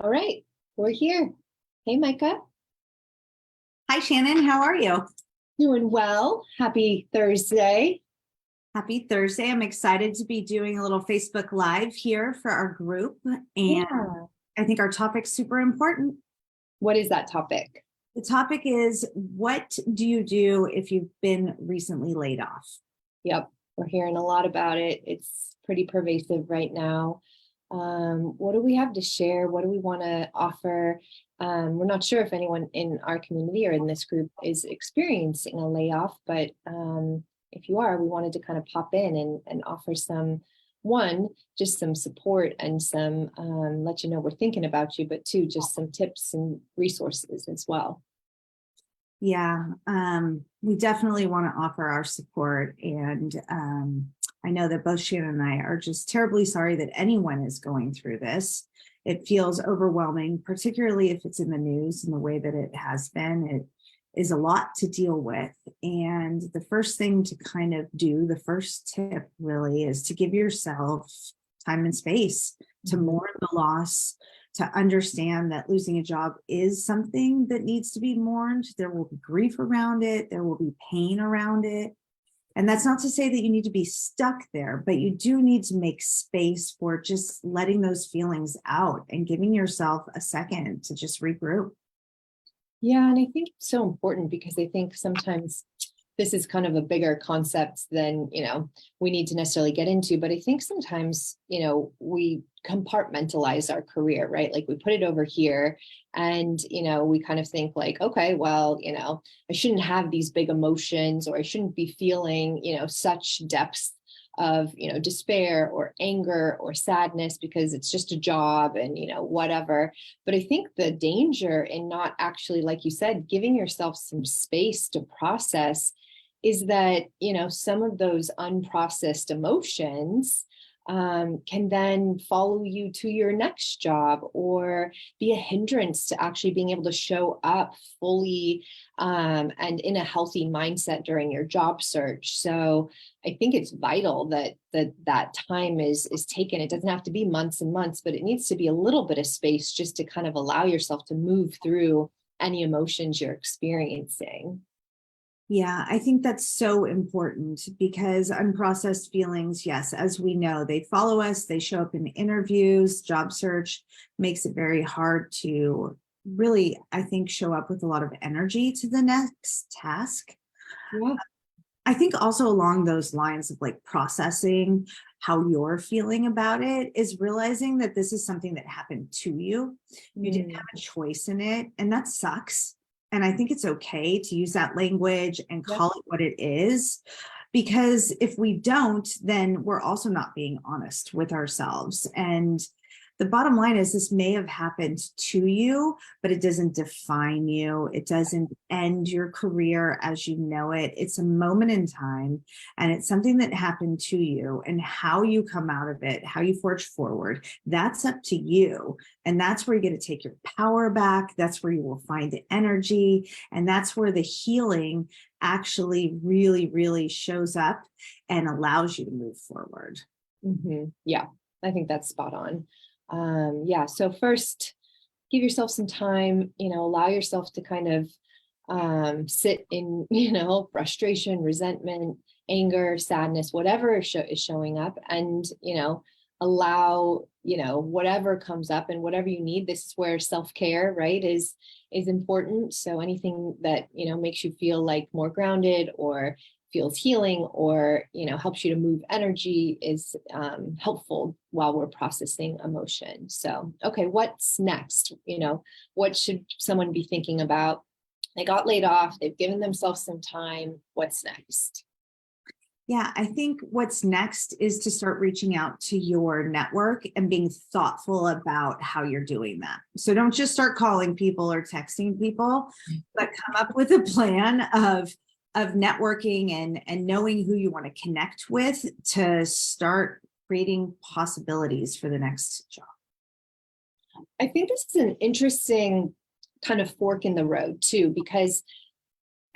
All right, we're here. Hey, Micah. Hi, Shannon. How are you? Doing well. Happy Thursday. Happy Thursday. I'm excited to be doing a little Facebook Live here for our group. And Yeah. I think our topic's super important. What is that topic? The topic is, what do you do if you've been recently laid off? Yep, we're hearing a lot about it. It's pretty pervasive right now. What do we have to share? What do we want to offer? We're not sure if anyone in our community or in this group is experiencing a layoff, but if you are, we wanted to kind of pop in and offer just some support and some let you know we're thinking about you, but two, just some tips and resources as well. Yeah, we definitely want to offer our support. And I know that both Shannon and I are just terribly sorry that anyone is going through this. It feels overwhelming, particularly if it's in the news and the way that it has been. It is a lot to deal with. And the first thing to kind of do, the first tip really, is to give yourself time and space to mourn the loss, to understand that losing a job is something that needs to be mourned. There will be grief around it. There will be pain around it. And that's not to say that you need to be stuck there, but you do need to make space for just letting those feelings out and giving yourself a second to just regroup. Yeah, and I think it's so important because I think sometimes this is kind of a bigger concept than, we need to necessarily get into. But I think sometimes, we compartmentalize our career, right? Like we put it over here and, we kind of think like, okay, well, I shouldn't have these big emotions, or I shouldn't be feeling, such depths of, despair or anger or sadness because it's just a job and, whatever. But I think the danger in not actually, like you said, giving yourself some space to process is that, some of those unprocessed emotions can then follow you to your next job or be a hindrance to actually being able to show up fully and in a healthy mindset during your job search. So I think it's vital that time is taken. It doesn't have to be months and months, but it needs to be a little bit of space just to kind of allow yourself to move through any emotions you're experiencing. Yeah, I think that's so important because unprocessed feelings, yes, as we know, they follow us, they show up in interviews, job search makes it very hard to really, I think, show up with a lot of energy to the next task. Yeah. I think also along those lines of like processing how you're feeling about it is realizing that this is something that happened to you. You didn't have a choice in it, and that sucks. And I think it's okay to use that language and Yep. call it what it is, because if we don't, then we're also not being honest with ourselves. And the bottom line is this may have happened to you, but it doesn't define you. It doesn't end your career as you know it. It's a moment in time, and it's something that happened to you, and how you come out of it, how you forge forward, that's up to you. And that's where you get to take your power back. That's where you will find the energy. And that's where the healing actually really, really shows up and allows you to move forward. Mm-hmm. Yeah, I think that's spot on. Yeah. So first, give yourself some time, allow yourself to kind of sit in, frustration, resentment, anger, sadness, whatever is showing up, and, allow, whatever comes up and whatever you need. This is where self-care, right, is important. So anything that, makes you feel like more grounded or feels healing or helps you to move energy is helpful while we're processing emotion. So okay, what's next? What should someone be thinking about? They got laid off, they've given themselves some time. What's next? Yeah, I think what's next is to start reaching out to your network and being thoughtful about how you're doing that. So don't just start calling people or texting people, but come up with a plan of networking and knowing who you want to connect with to start creating possibilities for the next job. I think this is an interesting kind of fork in the road too, because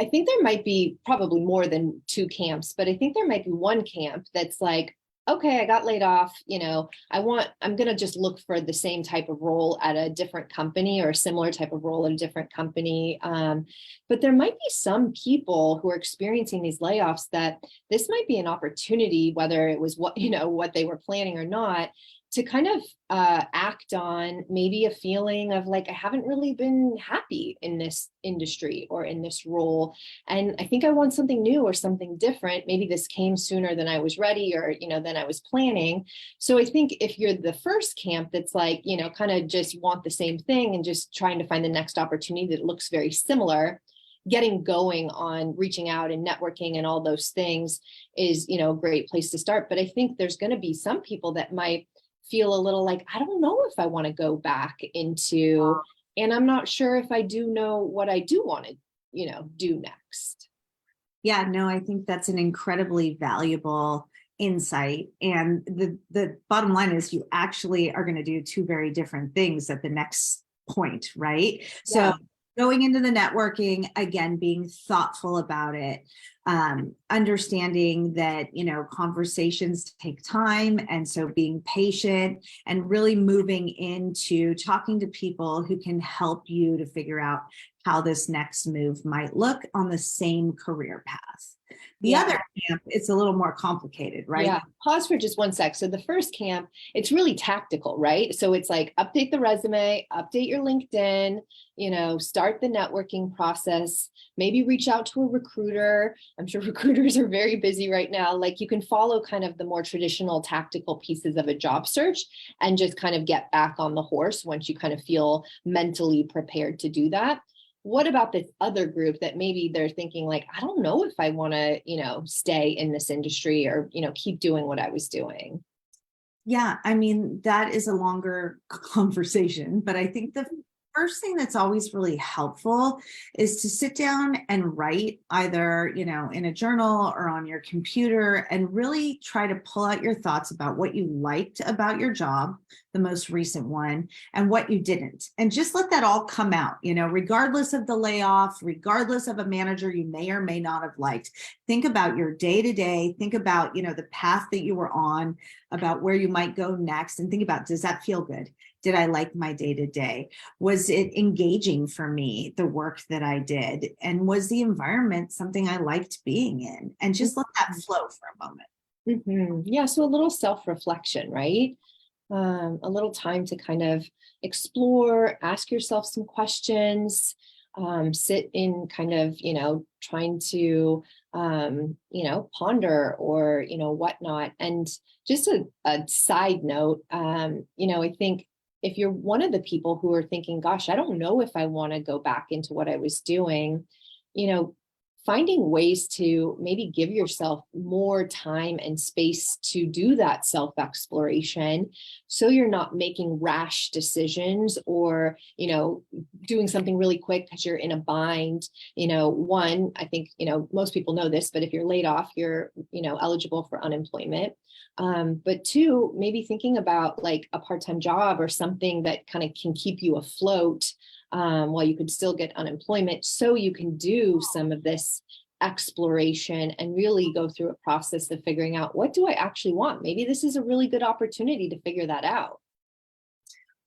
I think there might be probably more than two camps, but I think there might be one camp that's like, okay, I got laid off, I'm going to just look for the same type of role at a different company or a similar type of role at a different company. But there might be some people who are experiencing these layoffs that this might be an opportunity, whether it was what they were planning or not, to kind of act on maybe a feeling of like, I haven't really been happy in this industry or in this role. And I think I want something new or something different. Maybe this came sooner than I was ready or, than I was planning. So I think if you're the first camp that's like, kind of just want the same thing and just trying to find the next opportunity that looks very similar, getting going on reaching out and networking and all those things is, a great place to start. But I think there's going to be some people that might feel a little like, I don't know if I want to go back into, and I'm not sure if I do know what I do want to, do next. Yeah, no, I think that's an incredibly valuable insight. And the bottom line is you actually are going to do two very different things at the next point, right? So going into the networking, again, being thoughtful about it, understanding that, conversations take time. And so being patient and really moving into talking to people who can help you to figure out how this next move might look on the same career path. The other camp, it's a little more complicated, right? Yeah. Pause for just one sec. So the first camp, it's really tactical, right? So it's like update the resume, update your LinkedIn, start the networking process, maybe reach out to a recruiter. I'm sure recruiters are very busy right now. Like you can follow kind of the more traditional tactical pieces of a job search and just kind of get back on the horse once you kind of feel mentally prepared to do that. What about this other group that maybe they're thinking like, I don't know if I want to, stay in this industry or, keep doing what I was doing? Yeah, I mean, that is a longer conversation, but I think the first thing that's always really helpful is to sit down and write either, in a journal or on your computer and really try to pull out your thoughts about what you liked about your job, the most recent one, and what you didn't. And just let that all come out, regardless of the layoff, regardless of a manager you may or may not have liked. Think about your day-to-day, think about, the path that you were on, about where you might go next, and think about, does that feel good? Did I like my day-to-day? Was it engaging for me, the work that I did? And was the environment something I liked being in? And just let that flow for a moment. Mm-hmm. Yeah. So a little self-reflection, right? A little time to kind of explore, ask yourself some questions, sit in kind of, trying to, ponder or, whatnot. And just a side note, I think if you're one of the people who are thinking, gosh, I don't know if I want to go back into what I was doing, finding ways to maybe give yourself more time and space to do that self-exploration so you're not making rash decisions or, doing something really quick because you're in a bind. One, I think, most people know this, but if you're laid off, you're, eligible for unemployment. But two, maybe thinking about like a part-time job or something that kind of can keep you afloat while you could still get unemployment, so you can do some of this exploration and really go through a process of figuring out, what do I actually want? Maybe this is a really good opportunity to figure that out.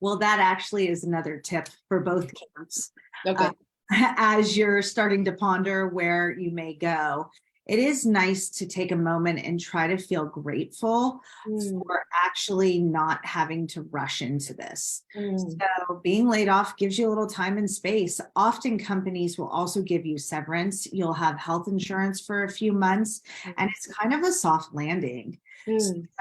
Well, that actually is another tip for both camps. Okay. As you're starting to ponder where you may go, it is nice to take a moment and try to feel grateful for actually not having to rush into this. So being laid off gives you a little time and space. Often companies will also give you severance. You'll have health insurance for a few months, and it's kind of a soft landing.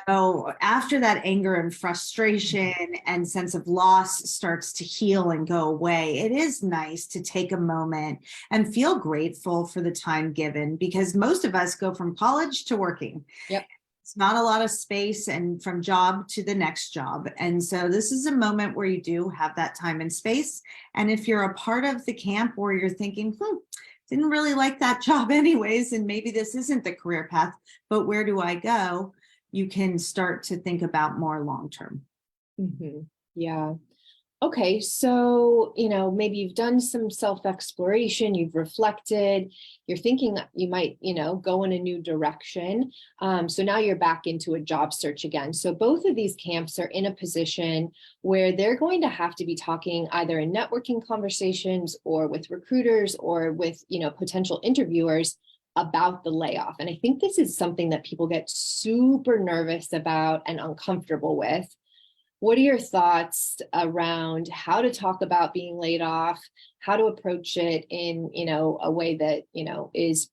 So after that anger and frustration and sense of loss starts to heal and go away, it is nice to take a moment and feel grateful for the time given, because most of us go from college to working. Yep. It's not a lot of space, and from job to the next job. And so this is a moment where you do have that time and space. And if you're a part of the camp where you're thinking, didn't really like that job anyways, and maybe this isn't the career path, but where do I go? You can start to think about more long-term. Yeah. Okay, so, maybe you've done some self-exploration, you've reflected, you're thinking that you might, go in a new direction. So now you're back into a job search again. So both of these camps are in a position where they're going to have to be talking either in networking conversations or with recruiters or with, potential interviewers about the layoff. And I think this is something that people get super nervous about and uncomfortable with. What are your thoughts around how to talk about being laid off, how to approach it in, a way that, is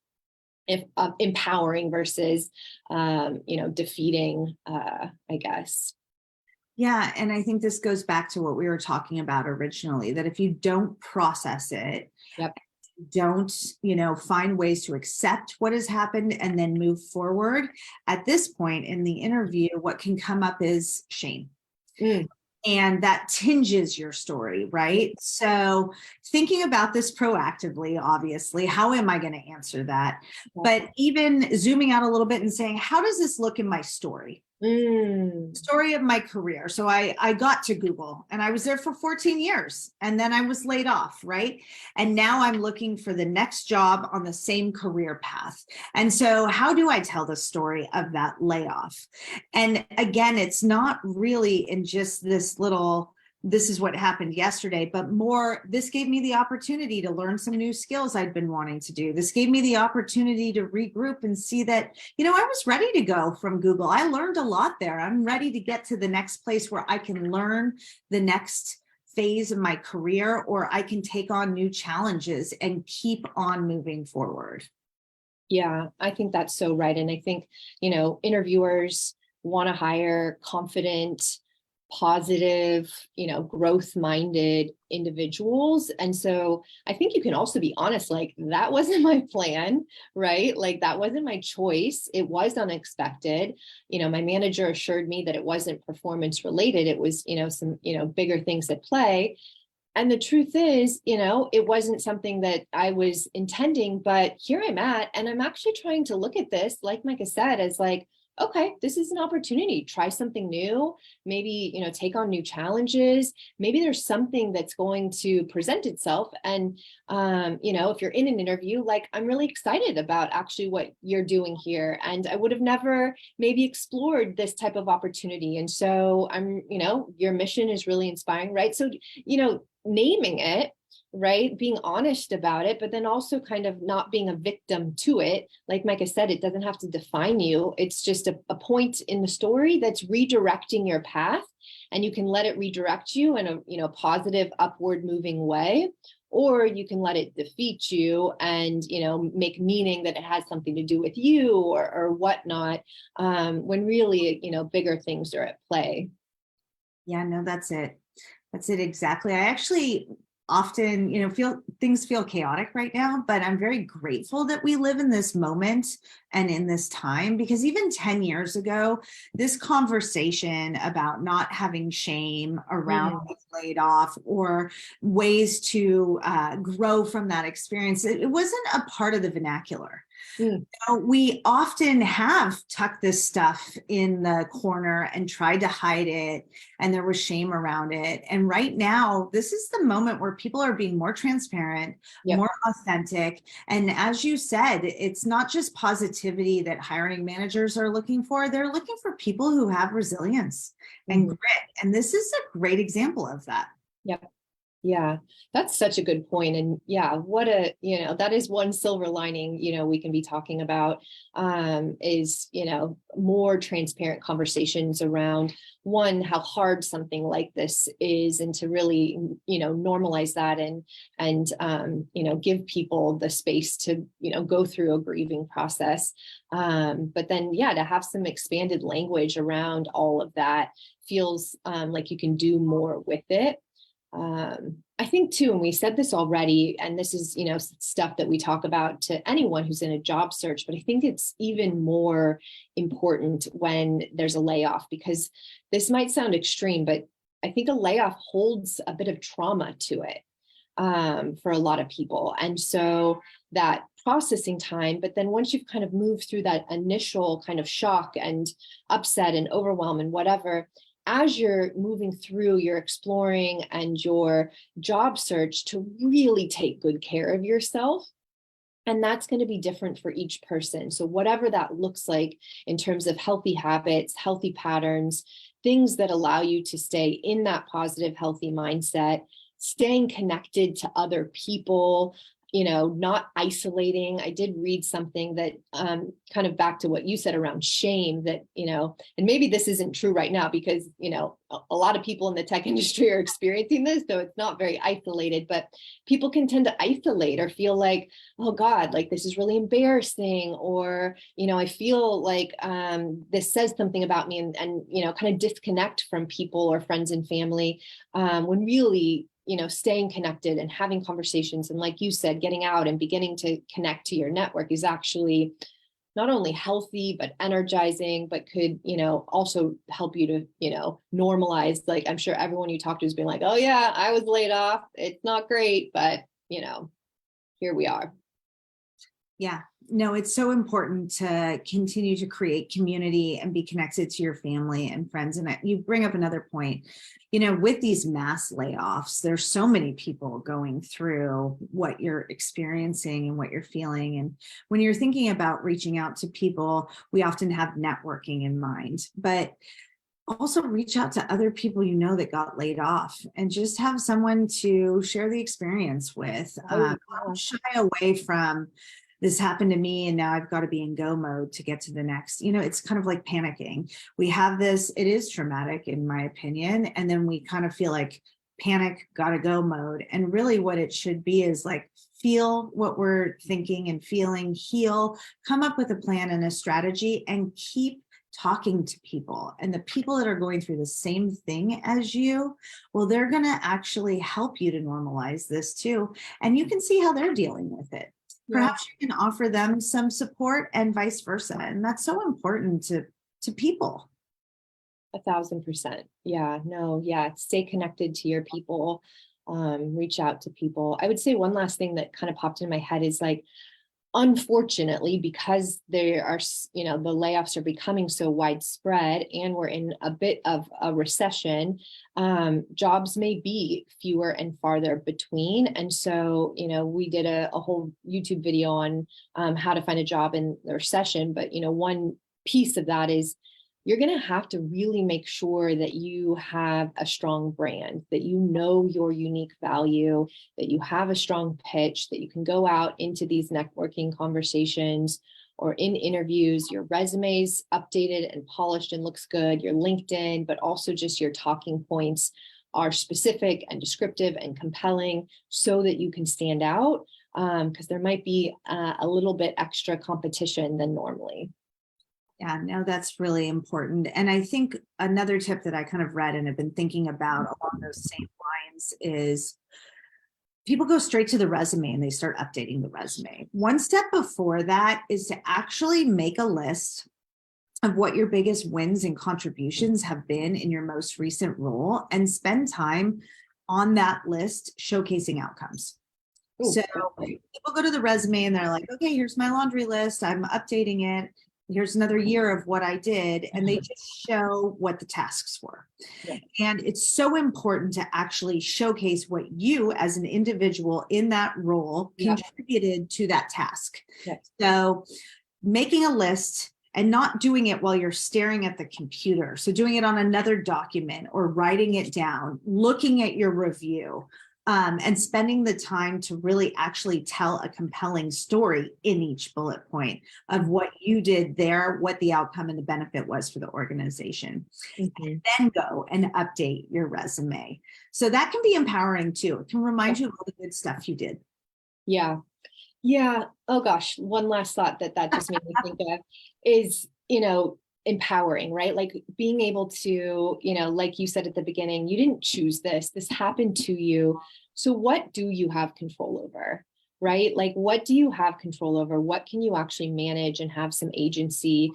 empowering versus, defeating, I guess. Yeah, and I think this goes back to what we were talking about originally, that if you don't process it, Yep. don't, find ways to accept what has happened and then move forward, at this point in the interview, what can come up is shame. Mm. And that tinges your story, right? So thinking about this proactively, obviously, how am I going to answer that? But even zooming out a little bit and saying, how does this look in my story? Story of my career. So I got to Google and I was there for 14 years and then I was laid off, right? And now I'm looking for the next job on the same career path. And so how do I tell the story of that layoff? And again, it's not really in just this is what happened yesterday, but more, this gave me the opportunity to learn some new skills I'd been wanting to do. This gave me the opportunity to regroup and see that, I was ready to go from Google. I learned a lot there. I'm ready to get to the next place where I can learn the next phase of my career, or I can take on new challenges and keep on moving forward. Yeah, I think that's so right. And I think, interviewers want to hire confident, positive, growth-minded individuals. And so I think you can also be honest, like that wasn't my plan, right? Like that wasn't my choice. It was unexpected. My manager assured me that it wasn't performance related. It was, some, bigger things at play. And the truth is, it wasn't something that I was intending, but here I'm at, and I'm actually trying to look at this, like Micah said, as like, okay, this is an opportunity, try something new, maybe, take on new challenges. Maybe there's something that's going to present itself. And, if you're in an interview, like, I'm really excited about actually what you're doing here. And I would have never maybe explored this type of opportunity. And so your mission is really inspiring, right? So, naming it, right? Being honest about it, but then also kind of not being a victim to it. Like Micah said, it doesn't have to define you. It's just a point in the story that's redirecting your path, and you can let it redirect you in a positive, upward moving way, or you can let it defeat you and make meaning that it has something to do with you or whatnot, when really bigger things are at play. Yeah, no, that's it. That's it exactly. I actually often, feel chaotic right now, but I'm very grateful that we live in this moment and in this time, because even 10 years ago, this conversation about not having shame around being laid off or ways to grow from that experience, it wasn't a part of the vernacular. We often have tucked this stuff in the corner and tried to hide it, and there was shame around it. And right now, this is the moment where people are being more transparent, more authentic. And as you said, it's not just positivity that hiring managers are looking for. They're looking for people who have resilience and grit. And this is a great example of that. Yep. Yeah, that's such a good point. And yeah, that is one silver lining, we can be talking about, is, more transparent conversations around, one, how hard something like this is, and to really, normalize that and give people the space to, go through a grieving process. But then, yeah, to have some expanded language around all of that feels like you can do more with it. I think too, and we said this already, and this is, stuff that we talk about to anyone who's in a job search, but I think it's even more important when there's a layoff, because this might sound extreme, but I think a layoff holds a bit of trauma to it, for a lot of people. And so that processing time, but then once you've kind of moved through that initial kind of shock and upset and overwhelm and whatever, as you're moving through your exploring and your job search, to really take good care of yourself. And that's going to be different for each person. So whatever that looks like in terms of healthy habits, healthy patterns, things that allow you to stay in that positive, healthy mindset, staying connected to other people, not isolating. I did read something that kind of back to what you said around shame, that, and maybe this isn't true right now because, a lot of people in the tech industry are experiencing this, so it's not very isolated, but people can tend to isolate or feel like, oh God, like this is really embarrassing, or, I feel like this says something about me, and kind of disconnect from people or friends and family, when really, staying connected and having conversations. And like you said, getting out and beginning to connect to your network is actually not only healthy, but energizing, but could, also help you to, normalize. Like, I'm sure everyone you talk to is being like, oh yeah, I was laid off. It's not great, but here we are. Yeah, no, it's so important to continue to create community and be connected to your family and friends. And you bring up another point, with these mass layoffs, there's so many people going through what you're experiencing and what you're feeling. And when you're thinking about reaching out to people, we often have networking in mind, but also reach out to other people that got laid off, and just have someone to share the experience with. Don't shy away from, this happened to me and now I've got to be in go mode to get to the next. It's kind of like panicking. We have this, it is traumatic in my opinion, and then we kind of feel like panic, gotta go mode. And really what it should be is like, feel what we're thinking and feeling, heal, come up with a plan and a strategy, and keep talking to people. And the people that are going through the same thing as you, well, they're going to actually help you to normalize this too. And you can see how they're dealing with it. Perhaps you can offer them some support and vice versa. And that's so important to people. 1,000%. Yeah, no, yeah. Stay connected to your people, reach out to people. I would say one last thing that kind of popped in my head is like, unfortunately, because there are, the layoffs are becoming so widespread and we're in a bit of a recession, jobs may be fewer and farther between. And so, we did a whole YouTube video on how to find a job in the recession. But, one piece of that is you're going to have to really make sure that you have a strong brand, that your unique value, that you have a strong pitch, that you can go out into these networking conversations or in interviews, your resume's updated and polished and looks good, your LinkedIn, but also just your talking points are specific and descriptive and compelling so that you can stand out, because there might be a little bit extra competition than normally. Yeah, no, that's really important. And I think another tip that I kind of read and have been thinking about along those same lines is people go straight to the resume and they start updating the resume. One step before that is to actually make a list of what your biggest wins and contributions have been in your most recent role, and spend time on that list showcasing outcomes. Ooh, so people go to the resume and they're like, okay, here's my laundry list. I'm updating it. Here's another year of what I did. And they just show what the tasks were. Yeah. And it's so important to actually showcase what you as an individual in that role contributed to that task. Yes. So making a list and not doing it while you're staring at the computer. So doing it on another document or writing it down, looking at your review, and spending the time to really actually tell a compelling story in each bullet point of what you did there, what the outcome and the benefit was for the organization. Mm-hmm. And then go and update your resume. So that can be empowering too. It can remind you of all the good stuff you did. Yeah. Yeah. Oh gosh. One last thought that just made me think of is, empowering, right? Like being able to, like you said at the beginning, you didn't choose this happened to you. So what do you have control over, right? Like, what do you have control over? What can you actually manage and have some agency?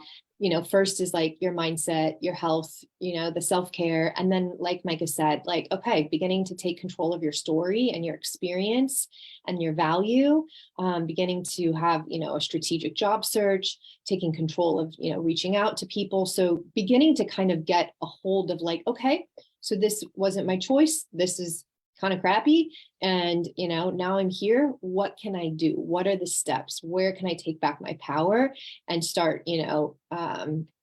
first is like your mindset, your health, the self-care. And then, like Micah said, like, okay, beginning to take control of your story and your experience and your value, beginning to have, a strategic job search, taking control of, reaching out to people. So beginning to kind of get a hold of like, okay, so this wasn't my choice. This is kind of crappy. And, now I'm here. What can I do? What are the steps? Where can I take back my power and start,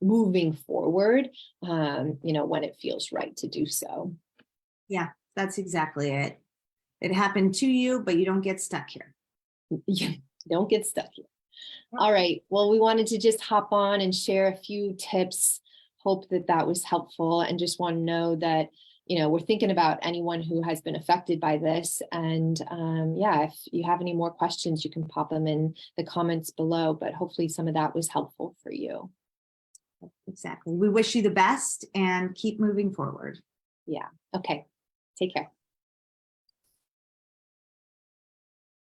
moving forward, when it feels right to do so. Yeah, that's exactly it. It happened to you, but you don't get stuck here. Yeah, don't get stuck here. All right. Well, we wanted to just hop on and share a few tips. Hope that was helpful, and just want to know that we're thinking about anyone who has been affected by this. And if you have any more questions, you can pop them in the comments below, but hopefully some of that was helpful for you. Exactly. We wish you the best and keep moving forward. Yeah. Okay. Take care.